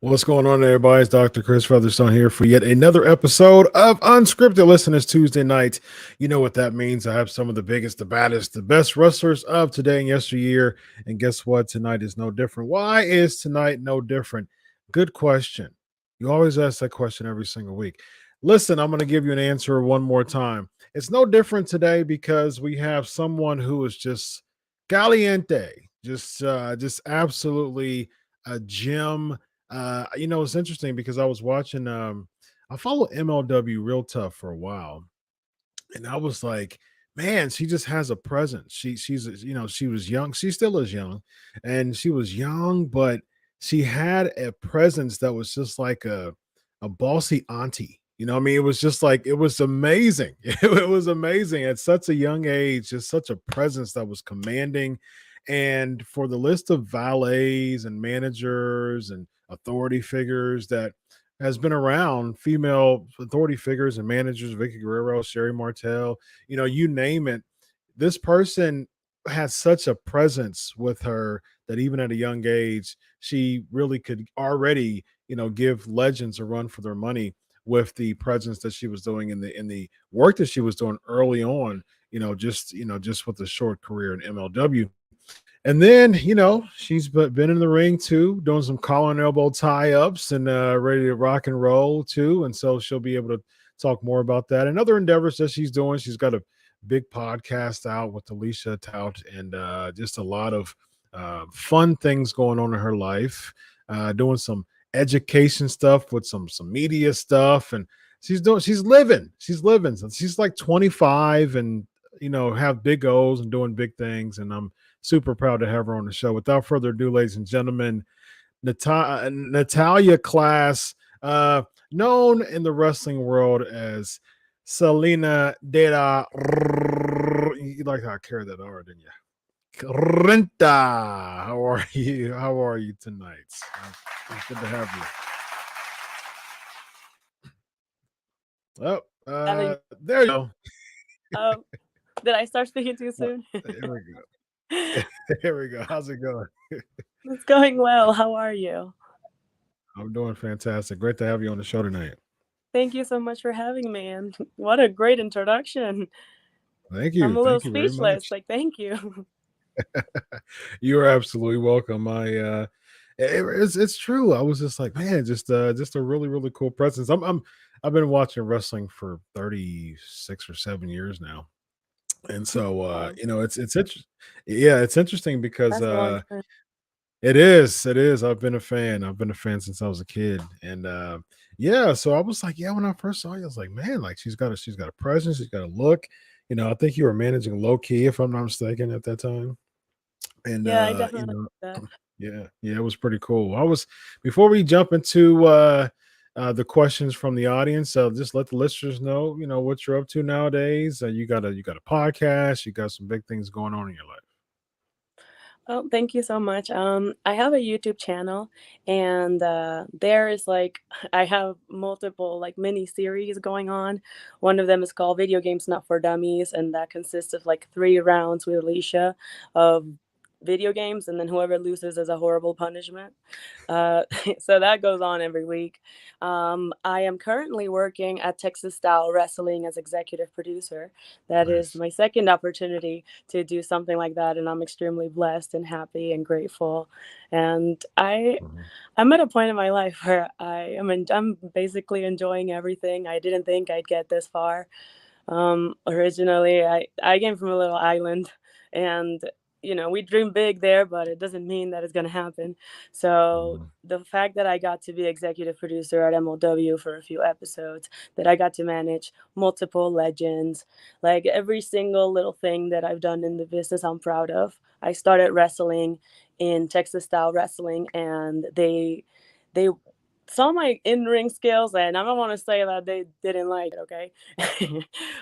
What's going on, everybody? It's Dr. Chris Featherstone here for yet another episode of UnSKripted. Listen, it's Tuesday night. You know what that means. I have some of the biggest, the baddest, the best wrestlers of today and yesteryear. And guess what? Tonight is no different. Why is tonight no different? Good question. You always ask that question every single week. Listen, I'm going to give you an answer one more time. It's no different today because we have someone who is just caliente, just absolutely a gem. It's interesting because I was watching I follow MLW real tough for a while, and I was like, man, she just has a presence. She was young, she still is young, and she was young, but she had a presence that was just like a bossy auntie. You know what I mean? It was just like it was amazing. It was amazing at such a young age, just such a presence that was commanding. And for the list of valets and managers and authority figures that has been around, female authority figures and managers, Vicky Guerrero, Sherry Martel, you name it. This person has such a presence with her that even at a young age, she really could already, give legends a run for their money with the presence that she was doing in the work that she was doing early on, just with a short career in MLW. And then, she's been in the ring too, doing some collar and elbow tie-ups and ready to rock and roll too. And so she'll be able to talk more about that and other endeavors that she's doing. She's got a big podcast out with Alicia Tout and just a lot of fun things going on in her life, doing some education stuff with some media stuff. And she's living. So she's like 25 and, have big goals and doing big things. And I'm super proud to have her on the show. Without further ado, ladies and gentlemen, Natalia Class, known in the wrestling world as Salina De La You like how I carried that R, didn't you? Renta. How are you? How are you tonight? It's good to have you. Oh, there you go. Did I start speaking too soon? There we go. There we go. How's it going? It's going well. How are you? I'm doing fantastic. Great to have you on the show tonight. Thank you so much for having me. And what a great introduction. Thank you. I'm a little speechless. Thank you. You are absolutely welcome. I It's true. I was just like, man, just a really really cool presence. I've been watching wrestling for 36 or 7 years now, and so Wow, it's yeah, it's interesting because that's a long time. it is. I've been a fan since I was a kid, and yeah. So I was like, yeah, when I first saw you, I was like, man, like she's got a presence, she's got a look. I think you were managing low key, if I'm not mistaken, at that time. And Yeah, I definitely did that. yeah, it was pretty cool. I was Before we jump into the questions from the audience, just let the listeners know, what you're up to nowadays. You got a podcast, you got some big things going on in your life. Oh, thank you so much. I have a YouTube channel, and there is like I have multiple like mini series going on. One of them is called "Video Games Not for Dummies," and that consists of like 3 rounds with Alicia of video games, and then whoever loses is a horrible punishment. Uh, so that goes on every week. I am currently working at Texas Style Wrestling as executive producer. That is Nice. my second opportunity to do something like that, and I'm extremely blessed and happy and grateful. And Mhm. I'm at a point in my life where I'm basically enjoying everything. I didn't think I'd get this far. Originally, I came from a little island, and we dream big there, but it doesn't mean that it's gonna happen. So Mhm. the fact that I got to be executive producer at MLW for a few episodes, that I got to manage multiple legends, like every single little thing that I've done in the business, I'm proud of. I started wrestling in Texas Style Wrestling, and they saw my in-ring skills, and I don't want to say that they didn't like it, okay?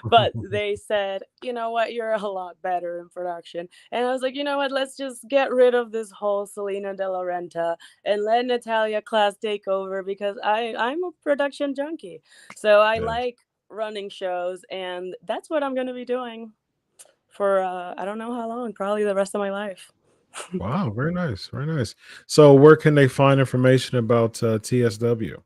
But they said, you know what, you're a lot better in production. And I was like, you know what, let's just get rid of this whole Salina De La Renta and let Natalia class take over, because I'm a production junkie. So I Yeah. like running shows, and that's what I'm going to be doing for I don't know how long, probably the rest of my life. Wow, very nice, very nice. So, where can they find information about TSW?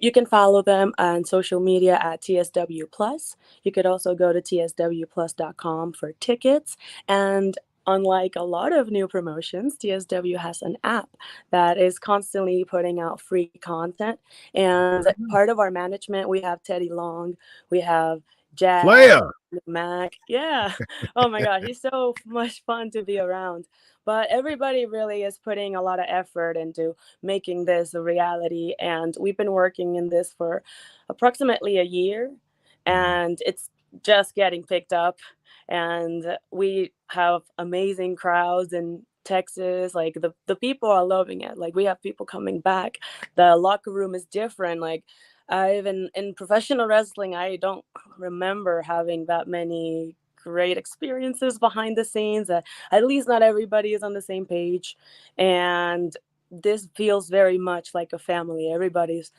You can follow them on social media at TSW Plus. You could also go to tswplus.com for tickets. And unlike a lot of new promotions, TSW has an app that is constantly putting out free content. And Very nice. part of our management, we have Teddy Long, we have Jazz, Flair. Mac. Yeah. Oh my God. He's so much fun to be around. But everybody really is putting a lot of effort into making this a reality. And we've been working in this for approximately a year, Mhm. and it's just getting picked up. And we have amazing crowds in Texas. Like the people are loving it. Like we have people coming back. The locker room is different. Like I've in professional wrestling, I don't remember having that many great experiences behind the scenes. At least not everybody is on the same page, and this feels very much like a family. Everybody's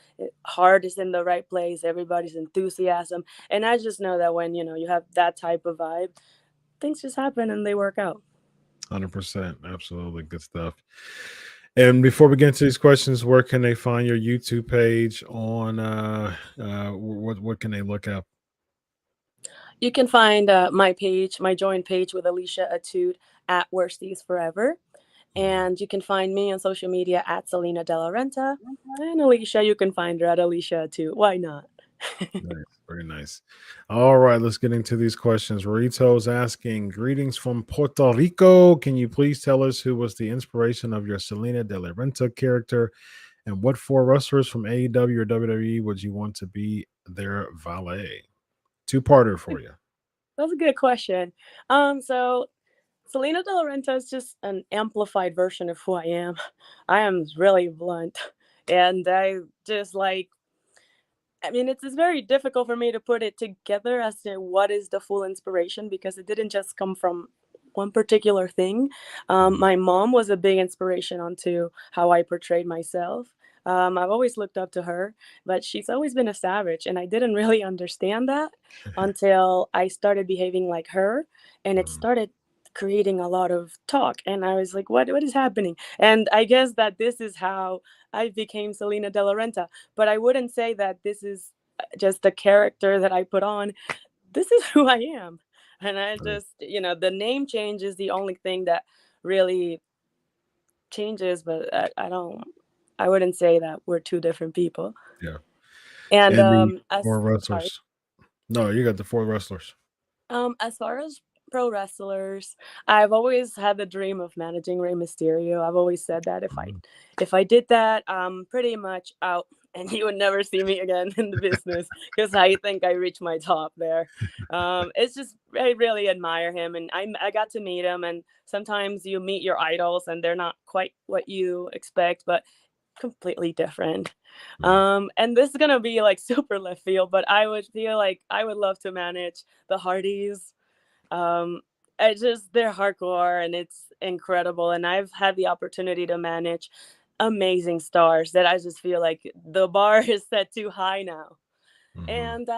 heart is in the right place. Everybody's enthusiasm, and I just know that when you have that type of vibe, things just happen and they work out. 100%. Absolutely. Good stuff. And before we get into these questions, where can they find your YouTube page on what can they look up? You can find my page, my joint page with Alicia Atude at Worsties Forever. Mhm. And you can find me on social media at Salina De La Renta. And Alicia, you can find her at Alicia too. Why not? Nice. Very nice. All right, let's get into these questions. Rito's asking, greetings from Puerto Rico. Can you please tell us who was the inspiration of your Selena De La Renta character, and what four wrestlers from AEW or WWE would you want to be their valet? Two-parter for you. That's a good question. So Selena De La Renta is just an amplified version of who I am. I am really blunt. And I just like, I mean, it's very difficult for me to put it together as to what is the full inspiration, because it didn't just come from one particular thing. Mhm. My mom was a big inspiration onto how I portrayed myself. I've always looked up to her, but she's always been a savage, and I didn't really understand that until I started behaving like her, and it Mhm. started creating a lot of talk. And I was like, what is happening? And I guess that this is how I became Selena De La Renta, but I wouldn't say that this is just the character that I put on. This is who I am. And I Right. just, the name change is the only thing that really changes, but I wouldn't say that we're two different people. Yeah. And And the as four sorry. wrestlers. No, you got the four wrestlers. As far as pro wrestlers, I've always had the dream of managing Rey Mysterio. I've always said that Mhm. if I did that, I'm pretty much out, and you would never see me again in the business because I think I reached my top there. It's just I really admire him, and I got to meet him, and sometimes you meet your idols, and they're not quite what you expect, but completely different. Mhm. And this is gonna be like super left field, but I would feel like I would love to manage the Hardys. um it's just they're hardcore and it's incredible, and I've had the opportunity to manage amazing stars that I just feel like the bar is set too high now. Mhm. And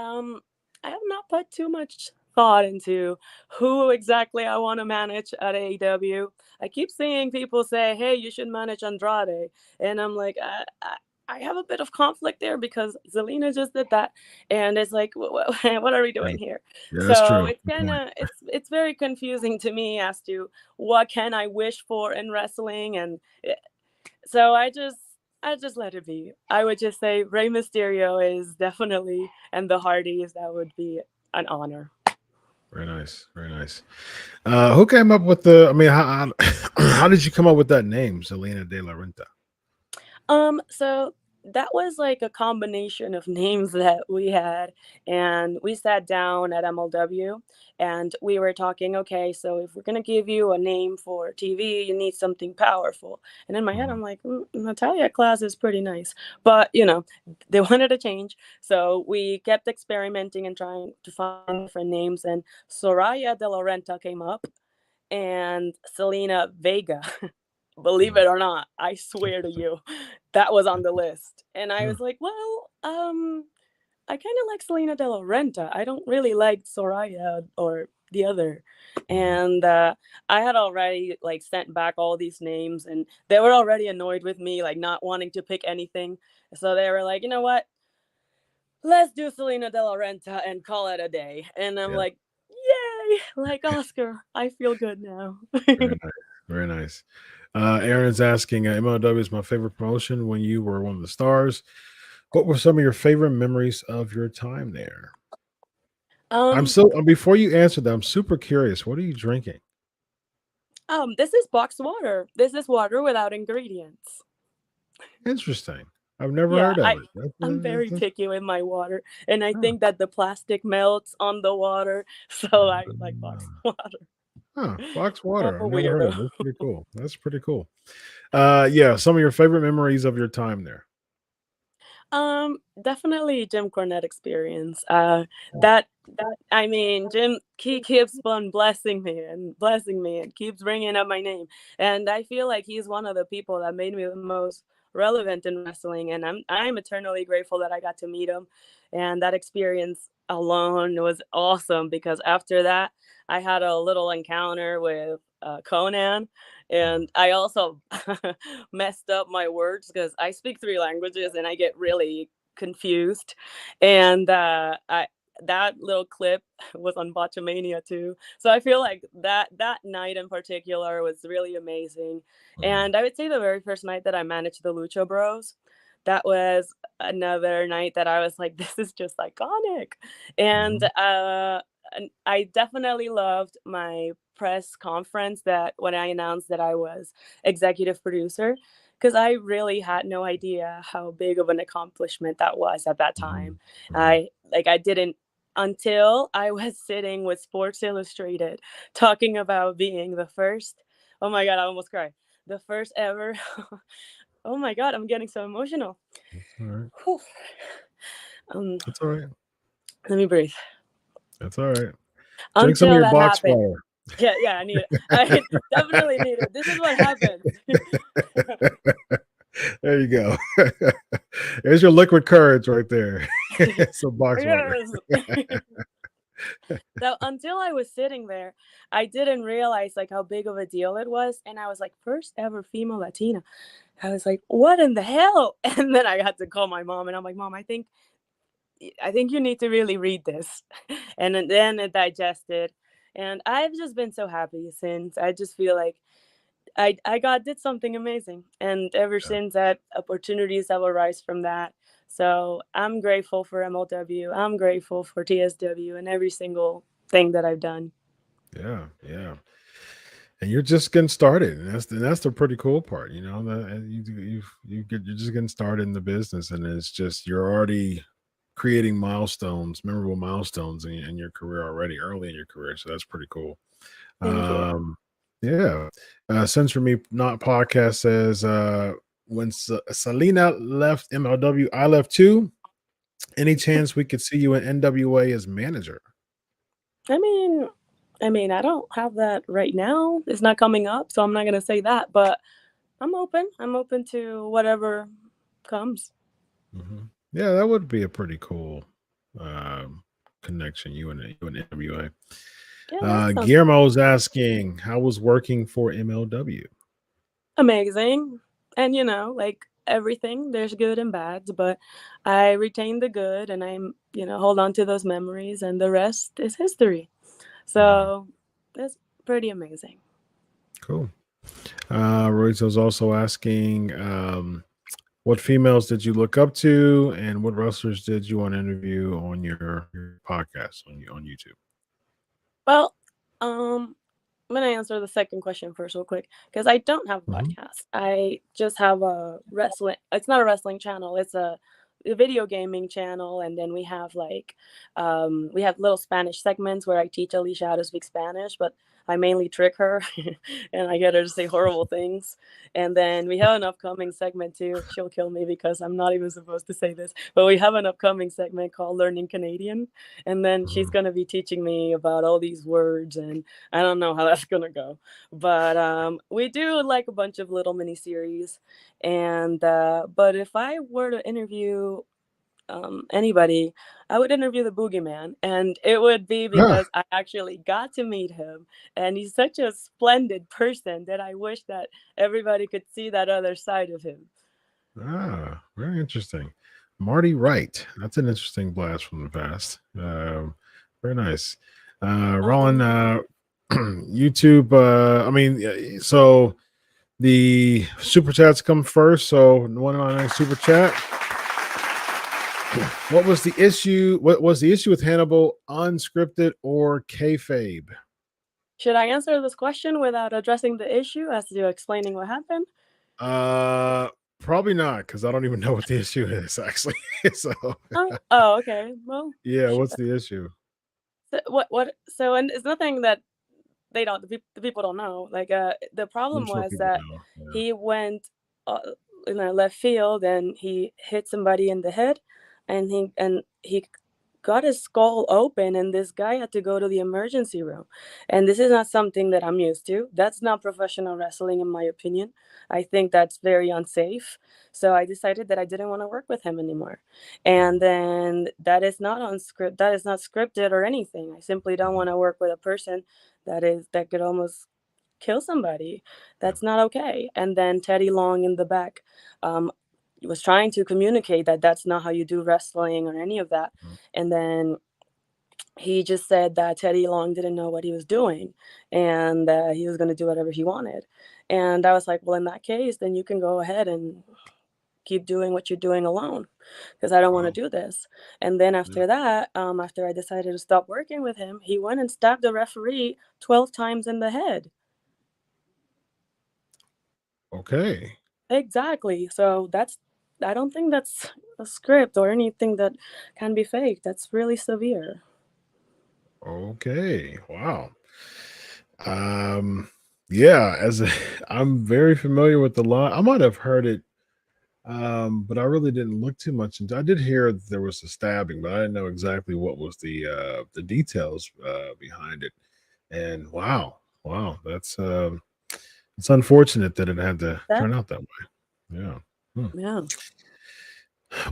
I have not put too much thought into who exactly I want to manage at AEW. I keep seeing people say, "Hey, you should manage Andrade," and I'm like, I have a bit of conflict there because Zelina just did that, and it's like, what are we Yeah. doing here? Yeah, that's So true. it's Good kind point. of it's very confusing to me as to what can I wish for in wrestling, and so I just let it be. I would just say Rey Mysterio is definitely, and the Hardys, that would be an honor. Very nice. Very nice. Who came up with the? I mean, how did you come up with that name, Zelina De La Renta? So that was like a combination of names that we had, and we sat down at MLW, and we were talking, okay, so if we're gonna give you a name for TV, you need something powerful. And in my head, Mhm. I'm like, Natalia Class is pretty nice, but they wanted a change, so we kept experimenting and trying to find different names, and Soraya De La Renta came up, and Salina Vega. Believe Mhm. it or not, I swear to you, that was on the list. And I Yeah. was like, well, I kind of like Selena De La Renta. I don't really like Soraya or the other. Mhm. And I had already like sent back all these names, and they were already annoyed with me, like not wanting to pick anything. So they were like, you know what? Let's do Selena De La Renta and call it a day. And I'm Yeah. like, yay! Like Oscar, I feel good now. Very nice. Very nice. Aaron's asking, MLW is my favorite promotion when you were one of the stars. What were some of your favorite memories of your time there? I'm um, so before you answer that, I'm super curious. What are you drinking? this is boxed water. This is water without ingredients. Interesting. I've never Yeah, heard of it. That's, I'm very that's, picky with my water, and I huh. think that the plastic melts on the water, so I like boxed water. Box I'm water. a I've never heard of weirdo. it. That's pretty cool. That's pretty cool. Yeah, some of your favorite memories of your time there. Definitely Jim Cornette experience. Oh, That I mean, Jim, he keeps on blessing me and keeps bringing up my name, and I feel like he's one of the people that made me the most relevant in wrestling, and I'm eternally grateful that I got to meet him, and that experience alone was awesome because after that I had a little encounter with Conan, mhm, and I also messed up my words because I speak three languages and I get really confused. And I that little clip was on Botchamania too. So I feel like that night in particular was really amazing. mhm, And I would say the very first night that I managed the Lucha Bros, that was another night that I was like, this is just iconic. And mhm, and I definitely loved my press conference that when I announced that I was executive producer, because I really had no idea how big of an accomplishment that was at that time. mhm, mhm. I didn't until I was sitting with Sports Illustrated talking about being the first. Oh my god, I almost cried. The first ever. Oh my god, I'm getting so emotional. That's all right. Whew. Um, That's all right. let me breathe. That's all right. Drink some of Until your that box happened. water. Yeah, yeah, I need it. I definitely need it. This is what happens. There you go. There's your liquid courage right there. Some box water. Yes. So until I was sitting there, I didn't realize like how big of a deal it was, and I was like, first ever female Latina. I was like, what in the hell? And then I had to call my mom, and I'm like, Mom, I think you need to really read this. And then it digested, and I've just been so happy since. I just feel like I did something amazing, and ever Yeah. since that, opportunities have arisen from that. So I'm grateful for MLW. I'm grateful for TSW and every single thing that I've done. Yeah. Yeah. And you're just getting started, and that's the pretty cool part, you know. That you're just getting started in the business, and it's just you're already creating milestones, memorable milestones in your career already, early in your career. So that's pretty cool. Thank you. Um, yeah. Sense for me, not podcast says when Salina left MLW, I left too. Any chance we could see you in NWA as manager? I mean, I don't have that right now. It's not coming up, so I'm not gonna say that. But I'm open. I'm open to whatever comes. Yeah, that would be a pretty cool um, connection. You and NWA. Yeah, that sounds Guillermo's asking, how was working for MLW? amazing. And like everything, there's good and bads, but I retain the good, and hold on to those memories, and the rest is history. Mhm. So that's pretty amazing. Cool. Royce also asking, what females did you look up to, and what wrestlers did you want to interview on your podcast on YouTube? Well, I'm gonna answer the second question first, real quick, because I don't have a Mhm. podcast. I just have a wrestling. It's not a wrestling channel. It's a video gaming channel, and then we have little Spanish segments where I teach Alicia how to speak Spanish, but I mainly trick her, and I get her to say horrible things. And then we have an upcoming segment too. She'll kill me because I'm not even supposed to say this, but we have an upcoming segment called Learning Canadian, and then she's Mhm. gonna be teaching me about all these words, and I don't know how that's gonna go, but we do like a bunch of little mini series, and but if I were to interview anybody, I would interview the Boogeyman, and it would be Ah, because I actually got to meet him, and he's such a splendid person that I wish that everybody could see that other side of him. very interesting. Marty Wright. That's an interesting blast from the past. Very nice. Roland, Um, YouTube. So the super chats come first. So 199 super chat. What was the issue? What was the issue with Hannibal? Unscripted or kayfabe? should I answer this question without addressing the issue as to explaining what happened? Uh, Probably not, because I don't even know what the issue is actually. So Oh, okay. Well, yeah, what's the issue? what? So, and it's nothing that they don't the people don't know. Like the I'm problem sure was people that know. Yeah. he went uh, in the left field, and he hit somebody in the head, and he got his skull open, and this guy had to go to the emergency room. And this is not something that I'm used to. That's not professional wrestling, in my opinion. I think that's very unsafe. So I decided that I didn't want to work with him anymore. And Mhm, then that is not scripted or anything. I simply don't mhm, want to work with a person that could almost kill somebody. yeah, That's not okay. And then Teddy Long in the back um, was trying to communicate that that's not how you do wrestling or any of that. mhm, And then he just said that Teddy Long didn't know what he was doing, and that he was going to do whatever he wanted. And I was like, well, in that case, then you can go ahead and keep doing what you're doing alone, because I don't want to wow, do this. And then yeah, after that, after I decided to stop working with him, he went and stabbed the referee 12 times in the head. okay, Exactly. So I don't think that's a script or anything that can be faked. That's really severe. okay, wow. Um, yeah, I'm very familiar with the law. I might have heard it, but I really didn't look too much into. I did hear that there was a stabbing, but I didn't know exactly what was the details behind it. And wow, that's it's unfortunate that it had to That turn out that way. Yeah. Hmm. yeah.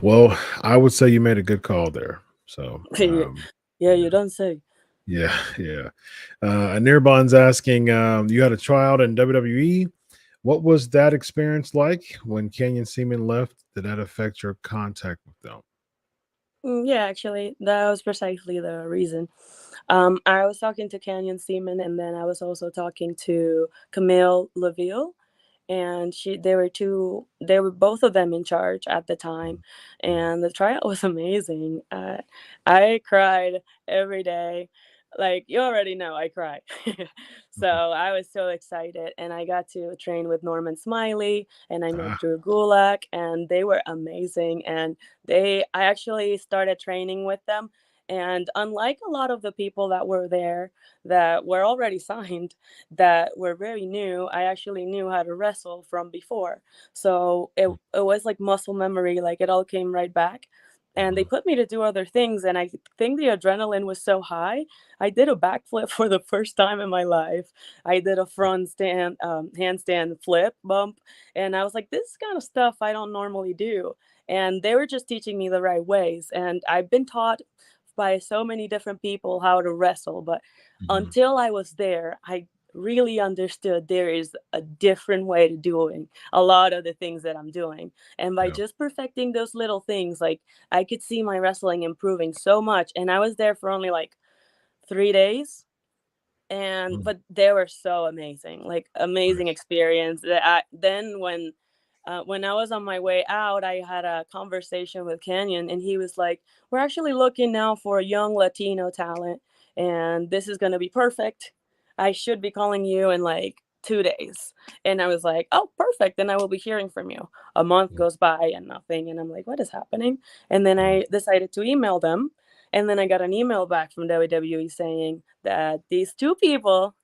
Well, I would say you made a good call there. So, Yeah, you yeah, don't say. yeah, yeah. Nirbon's asking, you had a tryout in WWE. What was that experience like when Canyon Seaman left? Did that affect your contact with them? Yeah, actually, that was precisely the reason. I was talking to Canyon Seaman, and then I was also talking to Camille LaVille. and they were both of them in charge at the time, and the tryout was amazing. I cried every day, like you already know I cry. So I was so excited, and I got to train with Norman Smiley, and I met Ah, Drew Gulak, and they were amazing. And I actually started training with them, and unlike a lot of the people that were there that were already signed, that were very new, I actually knew how to wrestle from before. So it was like muscle memory, like it all came right back. And they mhm. put me to do other things, and I think the adrenaline was so high. I did a backflip for the first time in my life. I did a handstand flip bump, and I was like, this is kind of stuff I don't normally do. And they were just teaching me the right ways. And I've been taught by so many different people how to wrestle, but Mhm. until I was there, I really understood there is a different way to doing a lot of the things that I'm doing. And by Yeah. just perfecting those little things, like I could see my wrestling improving so much. And I was there for only like 3 days, and Mm, but they were so amazing, like amazing nice. experience. That then when I was on my way out, I had a conversation with Canyon, and he was like, we're actually looking now for a young Latino talent, and this is going to be perfect. I should be calling you in like 2 days. And I was like, oh, perfect, then I will be hearing from you. A month Mm, goes by and nothing, and I'm like, what is happening? And then mm, I decided to email them, and then I got an email back from WWE saying that these two people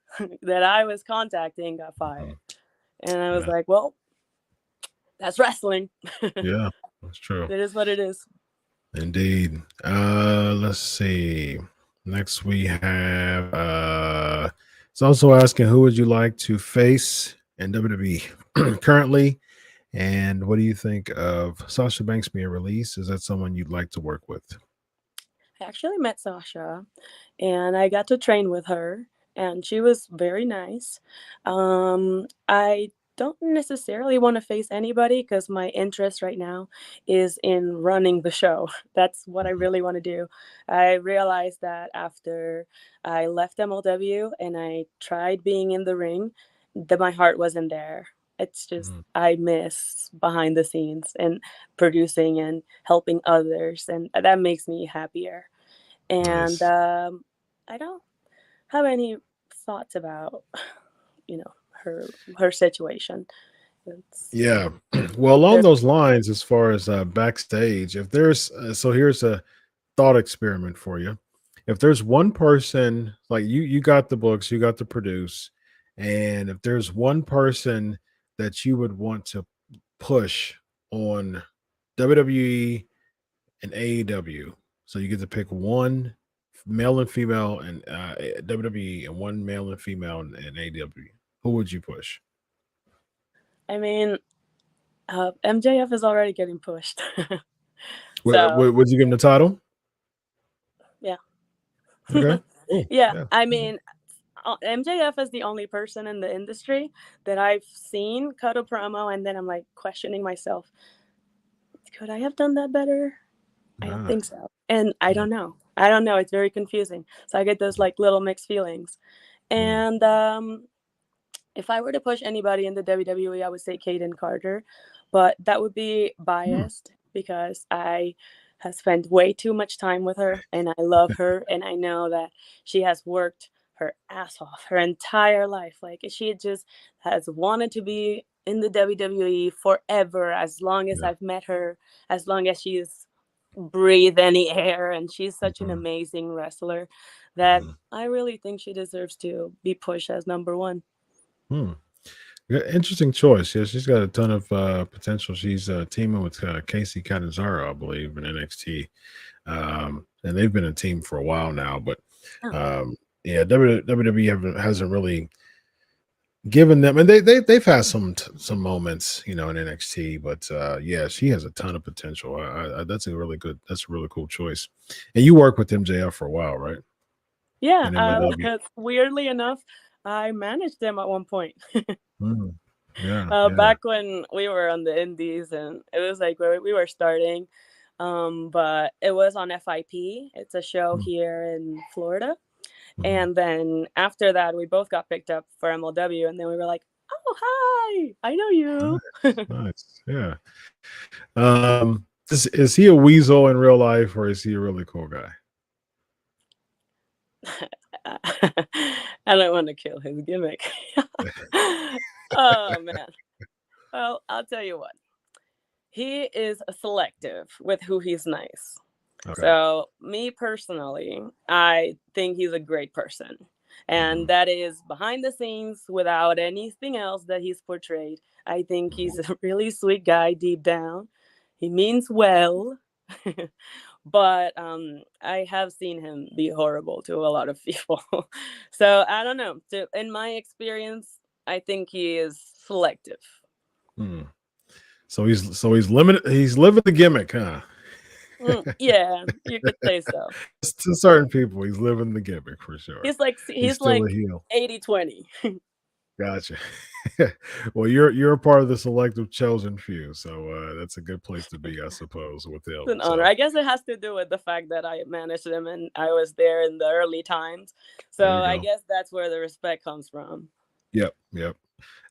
that I was contacting got mhm. fired. And I was Yeah. like, well, that's wrestling. It Yeah. That's true. is what it is. Indeed. Let's see. Next we have it's also asking who would you like to face in WWE currently, and what do you think of Sasha Banks being released? Is that someone you'd like to work with? I actually met Sasha, and I got to train with her, and she was very nice. I don't necessarily want to face anybody because my interest right now is in running the show. That's what I Mhm, really want to do. I realized that after I left MLW and I tried being in the ring, that my heart wasn't there. It's just mhm. I miss behind the scenes and producing and helping others, and that makes me happier. And Nice. I don't have any thoughts about, you know, her situation. It's Yeah. Well, along there. those lines, as far as backstage, if there's so here's a thought experiment for you. If there's one person like you got the books, you got to produce, and if there's one person that you would want to push on WWE and AEW, so you get to pick one male and female and WWE and one male and female in AEW, who would you push? I mean, MJF is already getting pushed. Would, So would you give him the title? yeah. Okay. Cool. Yeah, Yeah. I mean, MJF is the only person in the industry that I've seen cut a promo, and then I'm like questioning myself, could I have done that better? I don't Ah, think so. And I don't know. I don't know. It's very confusing. So I get those like little mixed feelings. mm, And if I were to push anybody in the WWE, I would say Kaden Carter, but that would be mm, biased because I have spent way too much time with her, and I love her, and I know that she has worked her ass off her entire life. Like she just has wanted to be in the WWE forever, as long as yeah. I've met her, as long as she's breathe any air, and she's such an Mhm, amazing wrestler that mhm. I really think she deserves to be pushed as number one. Hmm. Yeah, interesting choice. Yeah, she's got a ton of potential. She's teaming with Casey Catanzaro, I believe, in NXT, and they've been a team for a while now. But Oh, um, yeah, WWE hasn't really given them, and they've had some moments, in NXT. But yeah, she has a ton of potential. That's a really cool choice. And you work with MJF for a while, right? yeah, In MLW. weirdly enough, I managed them at one point. Mm, yeah, yeah. Back when we were on the indies, and it was like where we were starting, but it was on FIP. It's a show Mm, here in Florida. mhm, And then after that, we both got picked up for MLW, and then we were like, Oh, hi. I know you. Nice. Yeah. Is he a weasel in real life, or is he a really cool guy? I don't want to kill his gimmick. Oh, man. Well, I'll tell you what. He is selective with who he's nice. Okay. So, me personally, I think he's a great person. And Mhm, that is behind the scenes without anything else that he's portrayed. I think mhm, he's a really sweet guy deep down. He means well. But I have seen him be horrible to a lot of people. So I don't know. In my experience, I think he is selective. mm. So he's limited. He's living the gimmick, huh? Yeah, you could say so. To certain people, he's living the gimmick for sure. He's He's still like a heel. 80-20. Gotcha. Well, you're a part of the selective chosen few, so that's a good place to be, I suppose, with It's him. an honor. So I guess it has to do with the fact that I managed him and I was there in the early times. So there you I go. guess that's where the respect comes from. Yep, yep.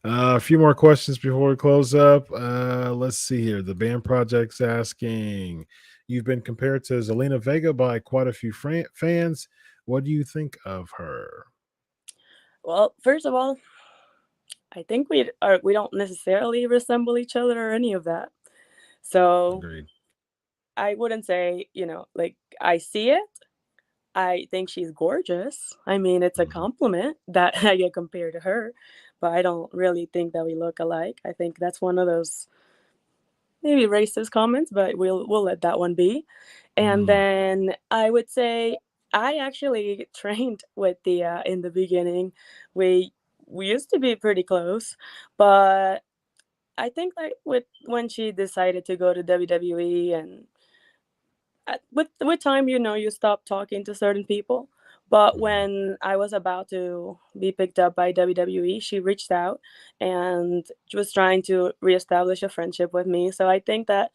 A few more questions before we close up. Let's see here. The band project's asking, you've been compared to Zelina Vega by quite a few fans. What do you think of her? Well, first of all, I think we don't necessarily resemble each other or any of that. So Agreed. I wouldn't say, like I see it. I think she's gorgeous. I mean, it's a Mhm. compliment that I get compared to her, but I don't really think that we look alike. I think that's one of those maybe racist comments, but we'll let that one be. And Mm, then I would say I actually trained with the in the beginning. We we used to be pretty close, but I think like with when she decided to go to WWE and with time, you stop talking to certain people. But mhm. when I was about to be picked up by WWE, she reached out and she was trying to reestablish a friendship with me. So I think that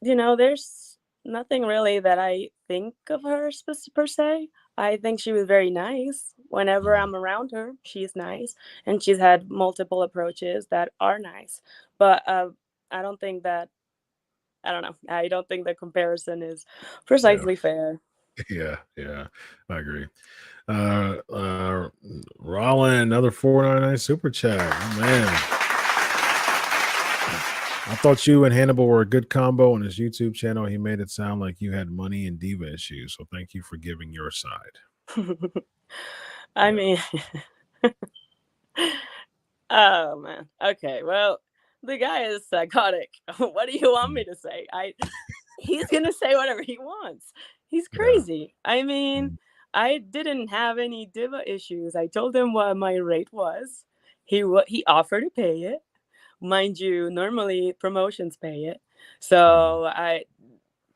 there's nothing really that I think of her per se. I think she was very nice. Whenever Mhm. I'm around her, she's nice, and she's had multiple approaches that are nice. But I don't think that I don't know. I don't think the comparison is Yeah, precisely fair. yeah, yeah. I agree. Uh, uh, Rollin, another 499 super chat. Oh, man. I thought you and Hannibal were a good combo on his YouTube channel. He made it sound like you had money and diva issues. So thank you for giving your side. I Yeah. mean, oh man. Okay, well, the guy is psychotic. What do you want Mm, me to say? He's gonna say whatever he wants. He's yeah. crazy. I mean, Mm, I didn't have any diva issues. I told him what my rate was. He offered to pay it. Mind you, normally promotions pay it. mhm. So I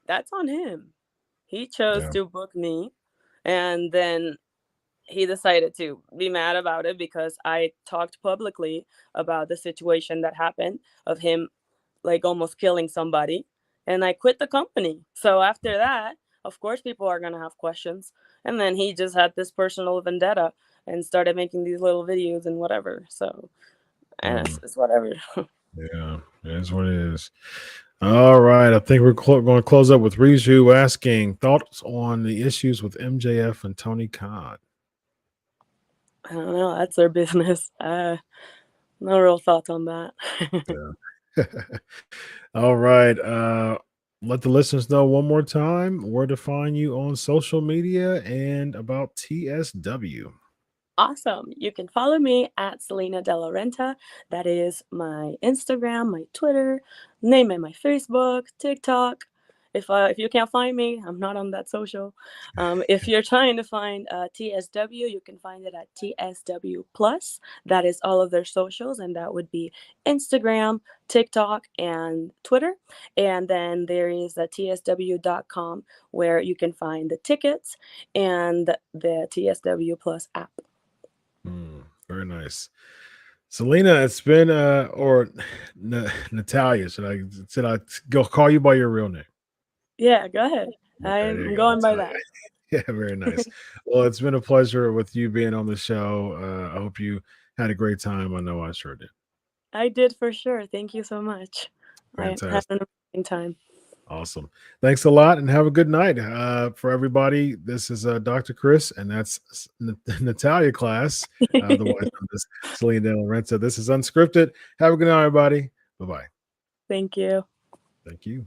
that's on him. He chose Yeah. to book me, and then he decided to be mad about it because I talked publicly about the situation that happened of him like almost killing somebody, and I quit the company. So after that, of course people are going to have questions. And then he just had this personal vendetta and started making these little videos and whatever. So and Mm, it's whatever. yeah. It is what it is. All right. I think we're going to close up with Riju asking thoughts on the issues with MJF and Tony Khan. I don't know, that's their business. No real thoughts on that. Yeah. All right. Let the listeners know one more time where to find you on social media and about TSW. Awesome. You can follow me at Salina De La Renta. That is my Instagram, my Twitter, name it, my Facebook, TikTok. If you can't find me, I'm not on that social. If you're trying to find TSW, you can find it at TSW Plus. That is all of their socials, and that would be Instagram, TikTok, and Twitter. And then there is the TSW.com where you can find the tickets and the TSW Plus app. Very nice. Selena, it's been or Natalia, should I go call you by your real name? Yeah, go ahead. Okay, there I'm you go, going by Natalia. that. Yeah, very nice. Well, it's been a pleasure with you being on the show. I hope you had a great time. I know I sure did. I did for sure. Thank you so much. I had Fantastic. an amazing time. Awesome. Thanks a lot and have a good night. For everybody, this is Dr. Chris, and that's Natalia class, the wife of this Salina De La Renta. This is Unscripted. Have a good night, everybody. Bye-bye. Thank you. Thank you.